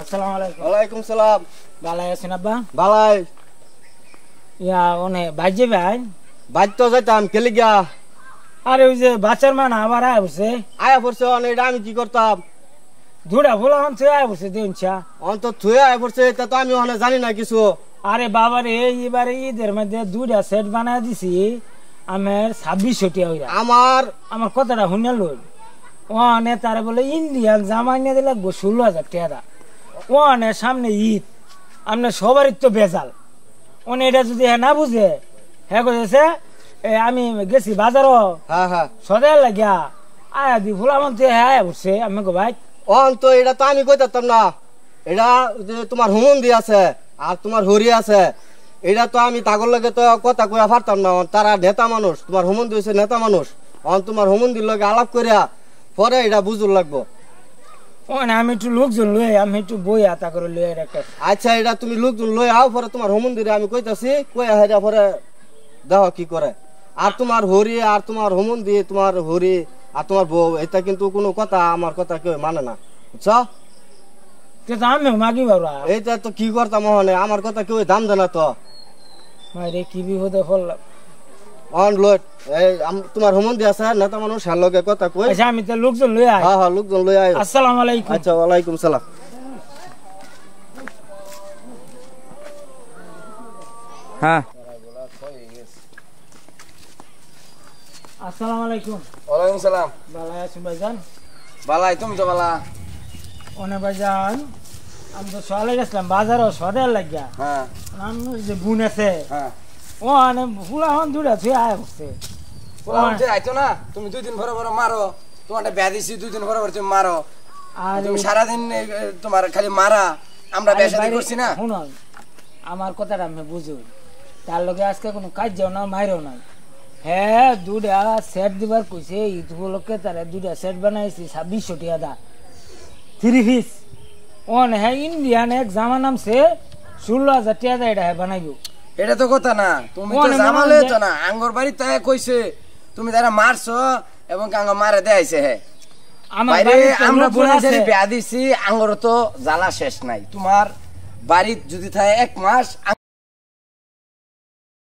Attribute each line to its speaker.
Speaker 1: আসসালামু আলাইকুম।
Speaker 2: ওয়ালাইকুম সালাম।
Speaker 1: ভালো আছেন আব্বা?
Speaker 2: ভালাই।
Speaker 1: ইয়া ওনে বাইজে ভাই
Speaker 2: বাজ তো যাইতাম কেলি গিয়া।
Speaker 1: আরে ওই যে বাচ্চার মা না আবার আয় বসে
Speaker 2: আয়া পড়ছে এটা আমি কি করতাম?
Speaker 1: দুটা ফুলা হচ্ছে আয় বসে দিনছা
Speaker 2: অন্ত থুয়ে আয়া পড়ছে তা তো আমি ওখানে জানি না কিছু।
Speaker 1: আরে বাবা রে এবারে ঈদের মধ্যে দুইটা সেট বানায় দিছি আমার 2600 টাকা হইরা। আমার কথাটা শুনে লই ওনে তারে বলে ইন্ডিয়ান জামা নিয়ে দিলে 16,000 টাকা। ওনে সামনে ঈদ আপনার সবারই তো বেজাল। ওনে এটা যদি হ্যাঁ না বুঝে হ্যাঁ করেছে আমি গেছি বাজারও
Speaker 2: হ্যাঁ হ্যাঁ
Speaker 1: সদাই লাগিয়া আয়া দি ফুলা মন্ত্রী হ্যাঁ বসছে আমি গো ভাই
Speaker 2: অন্ত এটা তো আমি কইতাম না। এটা যে তোমার হুমন্দি আছে আর তোমার হরি আছে, এটা তো আমি তাগর লগে তো কথা কইয়া পারতাম না। তারা নেতা মানুষ, তোমার হুমন্দি হচ্ছে নেতা মানুষ। তোমার হুমন্দির লগে আলাপ করিয়া পরে এটা বুঝুর লাগবো।
Speaker 1: ওনে আমি একটু লোকজন লই আমি একটু বই আতা করে লই একটা।
Speaker 2: আচ্ছা এটা তুমি লোকজন লই আও, পরে তোমার হুমন্দিরে আমি কইতাছি কইয়া হেরা পরে দেখো কি করে। আর তোমার হরি আর তোমার হুমন্দি, তোমার হরি আর তোমার বউ, এটা কিন্তু কোনো কথা আমার কথা কেউ মানে না, বুঝছো?
Speaker 1: আমি মাগি বাবা
Speaker 2: এইটা তো কি করতাম মহনে, আমার কথা কেউ দাম দেয় না তো।
Speaker 1: মাইরে কি বিপদে পড়লাম।
Speaker 2: অন লোট তোমার হুমন্দি আছে নেতা মানুষ, হ্যাঁ লগে কথা কই।
Speaker 1: আচ্ছা আমি তো লোকজন লই আই।
Speaker 2: হ্যাঁ হ্যাঁ লোকজন লই আই।
Speaker 1: আসসালামু আলাইকুম।
Speaker 2: আচ্ছা ওয়ালাইকুম সালাম।
Speaker 3: হ্যাঁ
Speaker 1: আসসালামু আলাইকুম।
Speaker 3: ওয়ালাইকুম সালাম।
Speaker 1: ভালো আছেন ভাইজান?
Speaker 3: বালাই তুমি তো বালা।
Speaker 1: ওনে ভাইজান আমি তো সকালে গেছিলাম বাজারও সদাই লাগিয়া।
Speaker 3: হ্যাঁ
Speaker 1: আমার যে বোন আছে
Speaker 3: হ্যাঁ
Speaker 1: ওনে ফুলা হন দুটা ছুঁয়ে আয় বসছে।
Speaker 3: ওলা আইতো না, তুমি 2 দিন ভরে ভরে মারো। তোমারটা ব্যাধ দিছি 2 দিন ভরে ভরে তুমি মারো।
Speaker 1: আর
Speaker 3: তুমি সারাদিন তোমার খালি মারা, আমরা বেশাদি করছি না।
Speaker 1: শুনুন আমার কথাটা আমি বুঝুন, তার লগে আজকে কোনো কাজ যাও না মাইরও নাই। হ্যাঁ দুটা সেট দিবার কইছে, ঈদ উপলক্ষে তারা দুটা সেট বানাইছি 2600 টাকা দা 3 পিস। ওন হ্যাঁ ইন্ডিয়ান এক জামা নামছে 16,000 টাকা দা, এটা হ্যাঁ বানাইবো।
Speaker 3: এটা তো কথা না, তুমি তো জামালে তো না আঙ্গর বাড়ি তাই কইছে তুমি তারা মারছো এবং আঙ্গ মারে দেয়াইছে। হ্যাঁ
Speaker 1: আমার
Speaker 3: বাইরে
Speaker 1: বাড়িতে
Speaker 3: আমরা
Speaker 1: লোকজন
Speaker 3: বলে
Speaker 1: আছে।
Speaker 3: বিয়া দিছি, আঙ্গর তো জ্বালা শেষ নাই। তোমার বাড়ি যদি থাকে 1 মাস